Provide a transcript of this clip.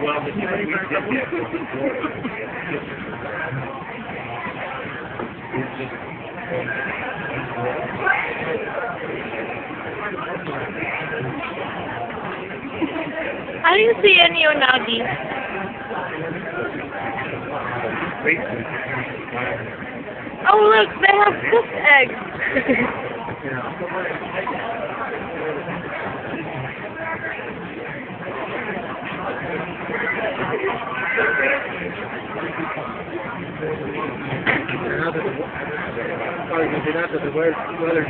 Well, the thing we did get I didn't see any unagi. Oh look, they have cooked eggs. Another, the weather